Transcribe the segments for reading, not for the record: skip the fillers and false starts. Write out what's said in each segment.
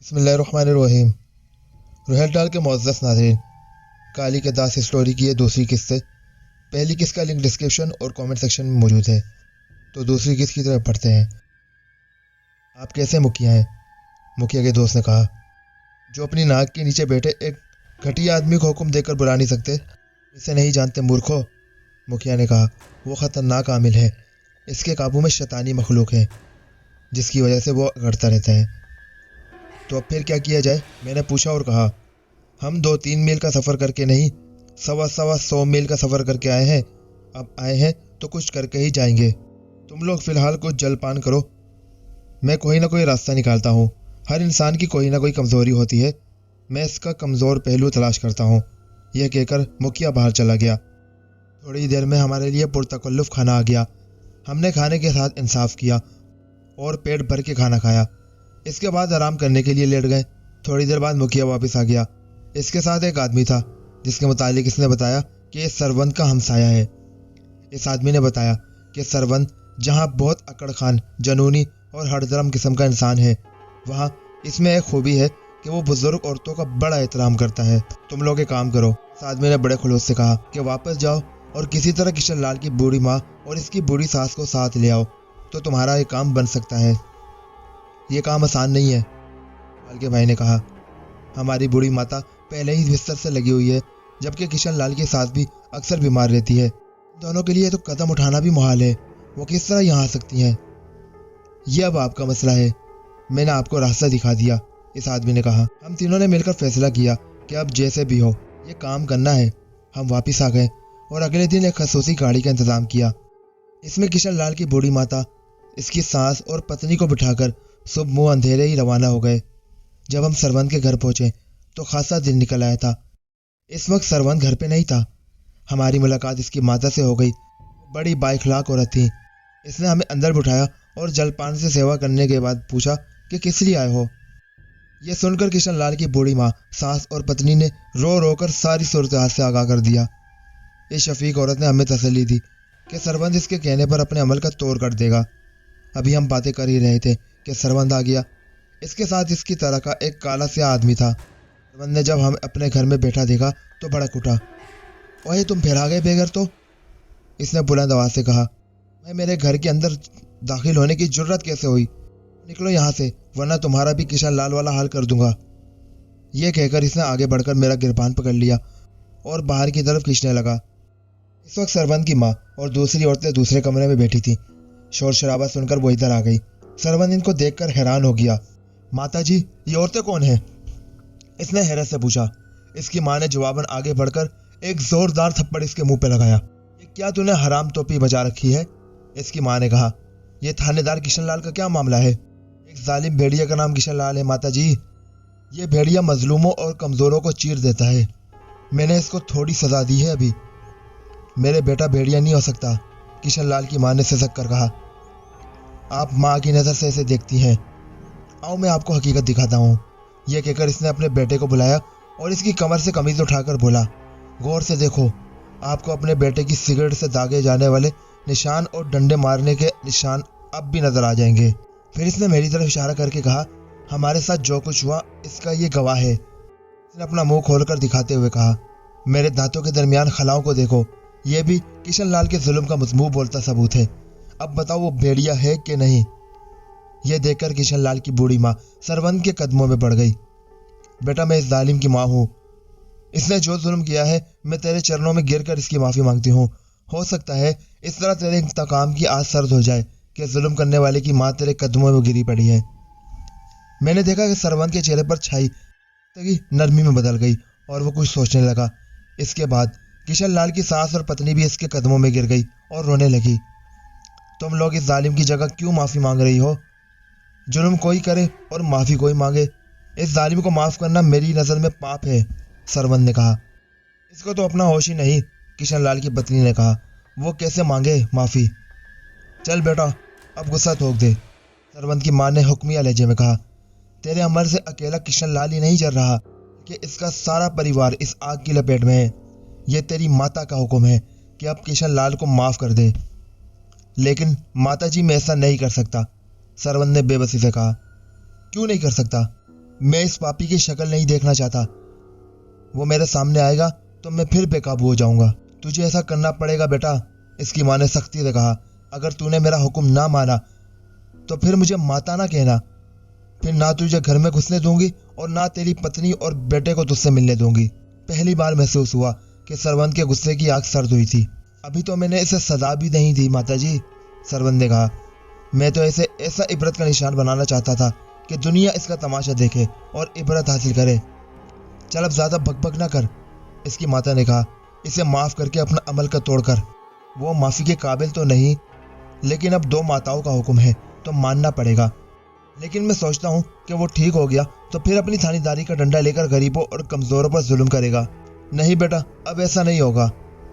बिस्मिल्लाहिर्रहमानिर्रहीम। रोहेल डाल के मुअज़्ज़ज़ नाज़रीन, काली के दास स्टोरी की ये दूसरी किस्त है। पहली किस्त का लिंक डिस्क्रिप्शन और कमेंट सेक्शन में मौजूद है। तो दूसरी किस्त की तरफ पढ़ते हैं। आप कैसे मुखिया हैं? मुखिया के दोस्त ने कहा। जो अपनी नाक के नीचे बैठे एक घटिया आदमी को हुक्म देकर बुला नहीं सकते, इसे नहीं जानते मूर्खों? मुखिया ने कहा। वो खतरनाक आमिल है। इसके काबू में शैतानी मखलूक है, जिसकी वजह से वो अगड़ता रहता है। तो अब फिर क्या किया जाए? मैंने पूछा और कहा, हम 2-3 मील का सफ़र करके नहीं, 100 मील का सफ़र करके आए हैं। अब आए हैं तो कुछ करके ही जाएंगे। तुम लोग फिलहाल कुछ जलपान करो, मैं कोई ना कोई रास्ता निकालता हूँ। हर इंसान की कोई ना कोई कमज़ोरी होती है, मैं इसका कमज़ोर पहलू तलाश करता हूँ। यह कहकर मुखिया बाहर चला गया। थोड़ी देर में हमारे लिए पुरतकल्लुफ़ खाना आ गया। हमने खाने के साथ इंसाफ किया और पेट भर के खाना खाया। इसके बाद आराम करने के लिए लेट गए। थोड़ी देर बाद मुखिया वापस आ गया। इसके साथ एक आदमी था, जिसके मुतालिक इसने बताया कि ये सरवंत का हमसाया है। इस आदमी ने बताया कि सरवंत जहाँ बहुत अकड़ खान, जनूनी और हरदरम किस्म का इंसान है, वहाँ इसमें एक खूबी है कि वो बुजुर्ग औरतों का बड़ा एहतराम करता है। तुम लोग एक काम करो, इस आदमी ने बड़े खुलूस से कहा, कि वापस जाओ और किसी तरह किशन लाल की बूढ़ी माँ और इसकी बूढ़ी सास को साथ ले आओ, तो तुम्हारा ये काम बन सकता है। ये काम आसान नहीं है, लाल के भाई ने कहा। हमारी बूढ़ी माता पहले ही बिस्तर से लगी हुई है, जबकि किशन लाल की सास भी अक्सर बीमार रहती है। दोनों के लिए तो कदम उठाना भी मुहाल है। वो किस तरह यहाँ आ सकती हैं? ये अब आपका मसला है, मैंने आपको रास्ता दिखा दिया, इस आदमी ने कहा। हम तीनों ने मिलकर फैसला किया कि अब जैसे भी हो ये काम करना है। हम वापस आ गए और अगले दिन एक खसूसी गाड़ी का इंतजाम किया। इसमें किशन लाल की बूढ़ी माता, इसकी सास और पत्नी को बिठाकर सुबह मुँह अंधेरे ही रवाना हो गए। जब हम सरवंत के घर पहुंचे तो खासा दिन निकल आया था। इस वक्त सरवंत घर पे नहीं था। हमारी मुलाकात इसकी माता से हो गई। बड़ी बाइखलाक औरत थी। इसने हमें अंदर बिठाया और जलपान से सेवा करने के बाद पूछा कि किस लिए आए हो। यह सुनकर किशन लाल की बूढ़ी माँ, सास और पत्नी ने रो रो कर सारी सूरत से आगाह कर दिया। इस शफीक औरत ने हमें तसल्ली दी कि सरवंत इसके कहने पर अपने अमल का तोड़ कर देगा। अभी हम बातें कर ही रहे थे कि सरवंत आ गया। इसके साथ इसकी तरह का एक काला स्याह आदमी था। सरवंत ने जब हम अपने घर में बैठा देखा तो भड़क उठा। ओए तुम फिर आ गए बेघर तो? इसने बुलंद आवाज से कहा। मैं मेरे घर के अंदर दाखिल होने की जुर्रत कैसे हुई? निकलो यहाँ से, वरना तुम्हारा भी किशन लाल वाला हाल कर दूंगा। यह कहकर इसने आगे बढ़कर मेरा गिरबान पकड़ लिया और बाहर की तरफ खींचने लगा। इस वक्त सरवंत की माँ और दूसरी औरतें दूसरे कमरे में बैठी थी। शोर शराबा सुनकर वो इधर आ गई। सरवंत इनको देखकर हैरान हो गया। माता जी, ये औरतें कौन हैं? इसने हैरत से पूछा। इसकी माँ ने जवाबन आगे बढ़कर एक जोरदार थप्पड़ इसके मुंह पे लगाया। ये क्या तूने हराम टोपी बजा रखी है? इसकी माँ ने कहा। यह थानेदार किशन लाल का क्या मामला है? एक जालिम भेड़िया का नाम किशन लाल है माता जी। ये भेड़िया मजलूमों और कमजोरों को चीर देता है। मैंने इसको थोड़ी सजा दी है अभी। मेरे बेटा भेड़िया नहीं हो सकता, किशन लाल की माँ ने सिसक कर कहा। आप माँ की नज़र से इसे देखती हैं। आओ मैं आपको हकीकत दिखाता हूँ। यह कहकर इसने अपने बेटे को बुलाया और इसकी कमर से कमीज उठाकर बोला, गौर से देखो, आपको अपने बेटे की सिगरेट से दागे जाने वाले निशान और डंडे मारने के निशान अब भी नजर आ जाएंगे। फिर इसने मेरी तरफ इशारा करके कहा, हमारे साथ जो कुछ हुआ इसका ये गवाह है। इसने अपना मुंह खोलकर दिखाते हुए कहा, मेरे दांतों के दरमियान खलाओं को देखो, यह भी किशन लाल के जुल्म का मुंह बोलता सबूत है। अब बताओ वो भेड़िया है कि नहीं? यह देखकर किशन लाल की बूढ़ी माँ सरवंत के कदमों में पड़ गई। बेटा, मैं इस जालिम की माँ हूँ। इसने जो जुल्म किया है, मैं तेरे चरणों में गिरकर इसकी माफी मांगती हूँ। हो सकता है इस तरह तेरे इंतकाम की आस सर्द हो जाए कि जुल्म करने वाले की माँ तेरे कदमों में गिरी पड़ी है। मैंने देखा कि सरवंत के चेहरे पर छाई नरमी में बदल गई और वो कुछ सोचने लगा। इसके बाद किशन लाल की सास और पत्नी भी इसके कदमों में गिर गई और रोने लगी। तुम लोग इस जालिम की जगह क्यों माफी मांग रही हो? जुल्म कोई करे और माफी कोई मांगे, इस जालिम को माफ करना मेरी नजर में पाप है, सरवंत ने कहा। इसको तो अपना होश ही नहीं, किशन लाल की पत्नी ने कहा। वो कैसे मांगे माफी? चल बेटा, अब गुस्सा थोक दे, सरवंत की मां ने हुक्मिया लहजे में कहा। तेरे अमल से अकेला किशन लाल ही नहीं जल रहा कि इसका सारा परिवार इस आग की लपेट में है। यह तेरी माता का हुक्म है कि अब किशन लाल को माफ कर दे। लेकिन माता जी, मैं ऐसा नहीं कर सकता, सरवंत ने बेबसी से कहा। क्यों नहीं कर सकता? मैं इस पापी की शक्ल नहीं देखना चाहता। वो मेरे सामने आएगा तो मैं फिर बेकाबू हो जाऊंगा। तुझे ऐसा करना पड़ेगा बेटा, इसकी माँ ने सख्ती से कहा। अगर तूने मेरा हुक्म ना माना तो फिर मुझे माता ना कहना। फिर ना तुझे घर में घुसने दूंगी और ना तेरी पत्नी और बेटे को तुझसे मिलने दूंगी। पहली बार महसूस हुआ कि सरवंत के गुस्से की आग सर्द हुई थी। अभी तो मैंने इसे सजा भी नहीं दी माताजी, सरवंत ने कहा। मैं तो इसे ऐसा इबरत का निशान बनाना चाहता था कि दुनिया इसका तमाशा देखे और इबरत हासिल करे। चल अब ज्यादा बकबक ना कर, इसकी माता ने कहा। इसे माफ करके अपना अमल का तोड़ कर। वो माफी के काबिल तो नहीं, लेकिन अब दो माताओं का हुक्म है तो मानना पड़ेगा। लेकिन मैं सोचता हूँ कि वो ठीक हो गया तो फिर अपनी थानेदारी का डंडा लेकर गरीबों और कमजोरों पर जुल्म करेगा। नहीं बेटा, अब ऐसा नहीं होगा,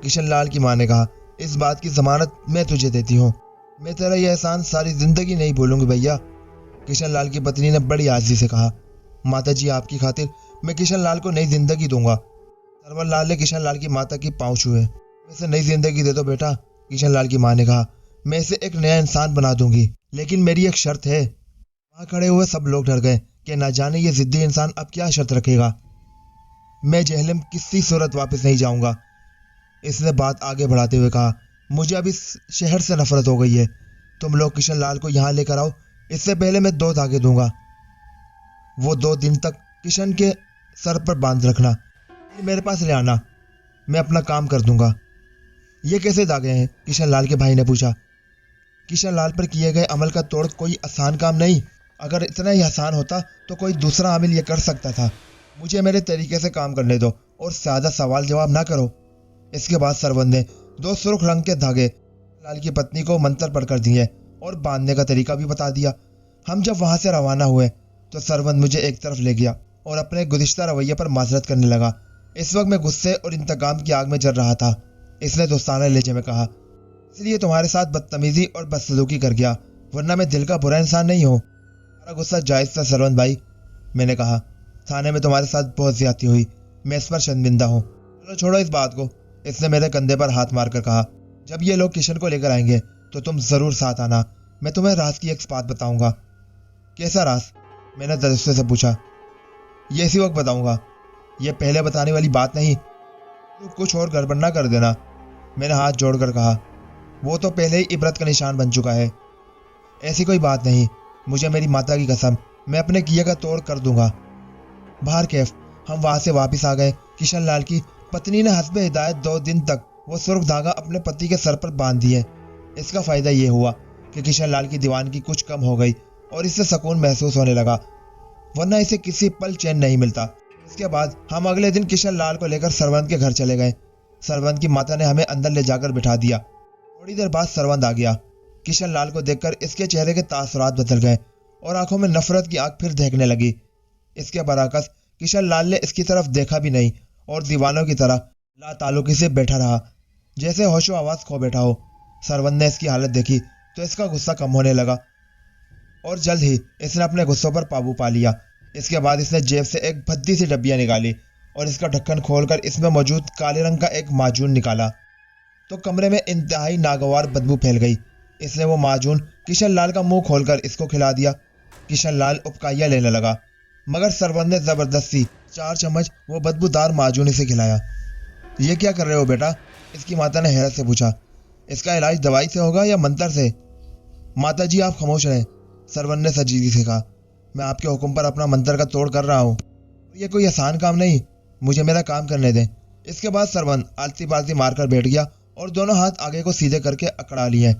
किशन लाल की माँ ने कहा। इस बात की जमानत मैं तुझे देती हूँ। मैं तेरा यह एहसान सारी जिंदगी नहीं भूलूंगी भैया, किशन लाल की पत्नी ने बड़ी आजिज़ी से कहा। माता जी, आपकी खातिर मैं किशन लाल को नई जिंदगी दूंगा। सरवर लाल ने किशन लाल की माता की पांव छुए। इसे नई जिंदगी दे दो बेटा, किशन लाल की माँ ने कहा। मैं इसे एक नया इंसान बना दूंगी, लेकिन मेरी एक शर्त है। वहां खड़े हुए सब लोग डर गए कि न जाने ये जिद्दी इंसान अब क्या शर्त रखेगा। मैं जहलम किसी सूरत वापस नहीं जाऊंगा, इसने बात आगे बढ़ाते हुए कहा। मुझे अब इस शहर से नफरत हो गई है। तुम लोग किशन लाल को यहाँ लेकर आओ, इससे पहले मैं 2 धागे दूंगा। वो 2 दिन तक किशन के सर पर बांध रखना, मेरे पास ले आना, मैं अपना काम कर दूंगा। ये कैसे धागे हैं? किशन लाल के भाई ने पूछा। किशन लाल पर किए गए अमल का तोड़ कोई आसान काम नहीं। अगर इतना ही आसान होता तो कोई दूसरा आमिल ये कर सकता था। मुझे मेरे तरीके से काम करने दो और ज्यादा सवाल जवाब ना करो। इसके बाद सरवंत ने 2 सुर्ख रंग के धागे लाल की पत्नी को मंत्र पढ़कर दिए और बांधने का तरीका भी बता दिया। हम जब वहां से रवाना हुए तो सरवंत मुझे एक तरफ ले गया और अपने गुज़िश्ता रवैये पर माजरत करने लगा। इस वक्त मैं गुस्से और इंतकाम की आग में जल रहा था। इसने दोस्ताना लहजे में कहा, इसलिए तुम्हारे साथ बदतमीजी और बदसलूकी कर गया, वरना मैं दिल का बुरा इंसान नहीं हूँ। तुम्हारा गुस्सा जायज था सरवंत भाई, मैंने कहा। थाने में तुम्हारे साथ बहुत ज्यादती हुई, मैं इस पर शर्मिंदा हूँ। चलो छोड़ो इस बात को, इसने मेरे कंधे पर हाथ मारकर कहा। जब ये लोग किशन को लेकर आएंगे तो तुम जरूर साथ आना। मैं तुम्हें राज की एक बात बताऊंगा। कैसा राज? मैंने तजस्सुस से पूछा। ये इसी वक्त बताऊंगा, ये पहले बताने वाली बात नहीं। तो कुछ और गड़बड़ ना कर देना, मैंने हाथ जोड़कर कहा। वो तो पहले ही इबरत का निशान बन चुका है। ऐसी कोई बात नहीं, मुझे मेरी माता की कसम, मैं अपने किए का तोड़ कर दूंगा। बाहर कैफ हम वहां से वापस आ गए। किशन लाल की पत्नी ने हस्बे हिदायत 2 दिन तक वो सुर्ख धागा अपने पति के सर पर बांध दिए। इसका फायदा ये हुआ कि किशन लाल की दीवानगी कुछ कम हो गई और इससे सुकून महसूस होने लगा, वरना इसे किसी पल चैन नहीं मिलता। इसके बाद हम अगले दिन किशन लाल को लेकर सरवंत के घर चले गए। सरवंत की माता ने हमें अंदर ले जाकर बिठा दिया। थोड़ी देर बाद सरवंत आ गया। किशन लाल को देखकर इसके चेहरे के तासुरात बदल गए और आंखों में नफरत की आग फिर दहकने लगी। इसके बरअक्स किशन लाल ने इसकी तरफ देखा भी नहीं और दीवानों की तरह लाताल्लुकी से बैठा रहा, जैसे होशो आवाज खो बैठा हो। सरवंत ने इसकी हालत देखी तो इसका गुस्सा कम होने लगा और जल्द ही इसने अपने गुस्सों पर काबू पा लिया। इसके बाद इसने जेब से एक भद्दी सी डब्बियां निकाली और इसका ढक्कन खोलकर इसमें मौजूद काले रंग का एक माजून निकाला तो कमरे में इंतहाई नागवार बदबू फैल गई। इसने वो माजून किशन लाल का मुंह खोलकर इसको खिला दिया। किशन लाल उपकाइयां लेने लगा, मगर सरवंत ने जबरदस्ती 4 चम्मच वो बदबूदार माजून इसे खिलाया। ये क्या कर रहे हो बेटा? इसकी माता ने हैरत से पूछा। इसका इलाज दवाई से होगा या मंत्र से? माता जी आप खामोश रहें, सरवंत ने संजीदगी से कहा। मैं आपके हुक्म पर अपना मंत्र का तोड़ कर रहा हूँ। ये कोई आसान काम नहीं, मुझे मेरा काम करने दें। इसके बाद सरवंत आलती पालती मारकर बैठ गया और दोनों हाथ आगे को सीधे करके अकड़ा लिए।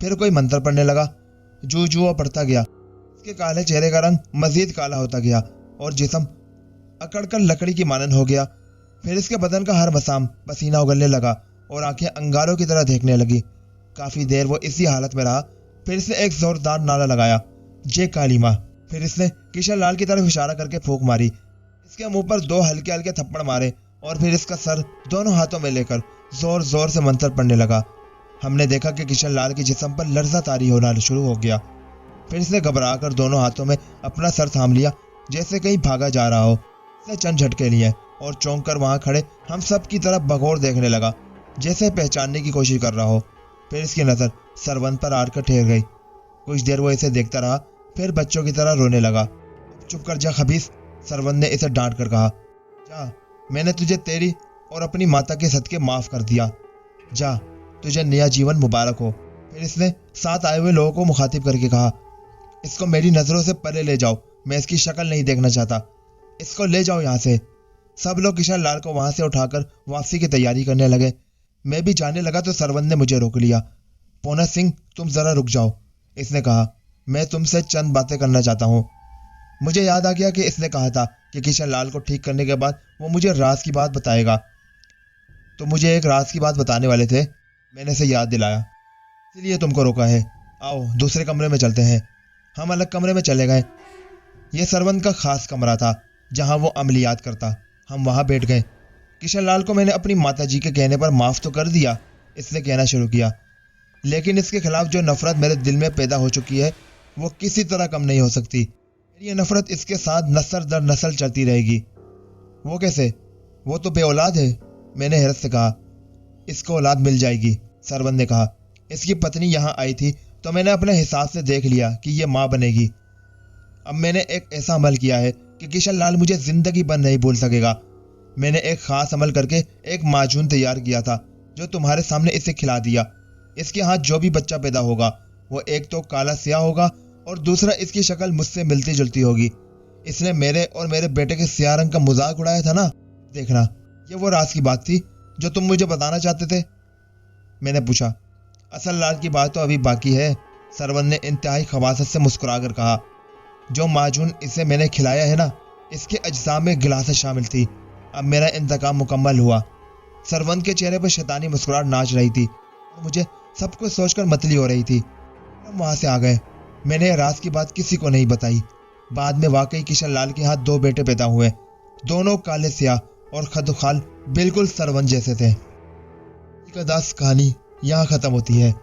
फिर कोई मंत्र पढ़ने लगा। जू जू पढ़ता गया। इसके काले चेहरे का रंग मजीद काला होता गया और जिस्म अकड़कर लकड़ी की मानन हो गया। फिर इसके बदन का हर मसाम पसीना उगलने लगा और आंखें अंगारों की तरह देखने लगी। काफी देर वो इसी हालत में रहा। फिर इसने एक जोरदार नारा लगाया, जय काली माँ। फिर इसने किशन लाल की तरफ इशारा करके फूंक मारी। इसके मुंह पर 2 हल्के हल्के थप्पड़ मारे और फिर इसका सर दोनों हाथों में लेकर जोर जोर से मंत्र पढ़ने लगा। हमने देखा कि किशन लाल के जिस्म पर लर्जा तारी होना शुरू हो गया। फिर इसने घबराकर दोनों हाथों में अपना सर थाम लिया, जैसे कहीं भागा जा रहा हो। इसने चंद झटके लिए और चौंक कर वहां खड़े हम सब की तरफ बगौर देखने लगा, जैसे पहचानने की कोशिश कर रहा हो। फिर इसकी नजर सरवंत पर आकर ठहर गई। कुछ देर वो इसे देखता रहा, फिर बच्चों की तरह रोने लगा। चुप कर जा खबीस, सरवन ने इसे डांट कर कहा। जा, मैंने तुझे तेरी और अपनी माता के सदके माफ कर दिया। जा, तुझे नया जीवन मुबारक हो। फिर इसने साथ आए हुए लोगों को मुखातिब करके कहा, इसको मेरी नजरों से परे ले जाओ, मैं इसकी शक्ल नहीं देखना चाहता। इसको ले जाओ यहाँ से। सब लोग किशन लाल को वहां से उठाकर वापसी की तैयारी करने लगे। मैं भी जाने लगा तो सरवन ने मुझे रोक लिया। पूना सिंह, तुम जरा रुक जाओ, इसने कहा। मैं तुमसे चंद बातें करना चाहता हूँ। मुझे याद आ गया कि इसने कहा था कि किशन लाल को ठीक करने के बाद वो मुझे राज की बात बताएगा। तो मुझे एक राज की बात बताने वाले थे, मैंने इसे याद दिलाया, इसलिए तुमको रोका है। आओ दूसरे कमरे में चलते हैं। हम अलग कमरे में चले गए। यह सरवन का खास कमरा था जहां वो अमलियात करता। हम वहां बैठ गए। किशन लाल को मैंने अपनी माताजी के कहने पर माफ तो कर दिया, इसने कहना शुरू किया, लेकिन इसके खिलाफ जो नफरत मेरे दिल में पैदा हो चुकी है वो किसी तरह कम नहीं हो सकती। ये नफरत इसके साथ नस्ल दर नस्ल चलती रहेगी। वो कैसे? वो तो बेऔलाद है, मैंने हैरत से कहा। इसको औलाद मिल जाएगी, सरवन ने कहा। इसकी पत्नी यहाँ आई थी तो मैंने अपने हिसाब से देख लिया कि ये माँ बनेगी। अब मैंने एक ऐसा अमल किया है कि किशन लाल मुझे जिंदगी भर नहीं भूल सकेगा। मैंने एक खास अमल करके एक माजून तैयार किया था जो तुम्हारे सामने इसे खिला दिया। इसके हाथ जो भी बच्चा पैदा होगा वो एक तो काला स्याह होगा और दूसरा इसकी शक्ल मुझसे मिलती जुलती होगी। इसने मेरे और मेरे बेटे के स्याह रंग का मजाक उड़ाया था ना, देखना ये वो राज की बात थी जो तुम मुझे बताना चाहते थे, मैंने पूछा। असल लाल की बात तो अभी बाकी है, सरवन ने इंतहाई खवासत से मुस्कुराकर कहा। जो माजून इसे मैंने खिलाया है ना, इसके अज्जा में गिलासें शामिल थी। अब मेरा इंतकाम मुकम्मल हुआ। सरवन के चेहरे पर शैतानी मुस्कुराहट नाच रही थी और मुझे सब कुछ सोचकर मतली हो रही थी। हम वहां से आ गए। मैंने राज की बात किसी को नहीं बताई। बाद में वाकई किशन लाल के हाथ 2 बेटे पैदा हुए, दोनों काले स्याह और खदुखाल बिल्कुल सरवन जैसे थे। दास कहानी यहाँ खत्म होती है।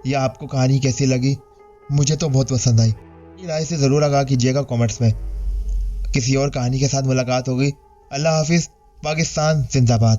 यह आपको कहानी कैसी लगी? मुझे तो बहुत पसंद आई। अपनी राय से जरूर आगाह कीजिएगा कमेंट्स में। किसी और कहानी के साथ मुलाकात होगी। अल्लाह हाफिज। पाकिस्तान जिंदाबाद।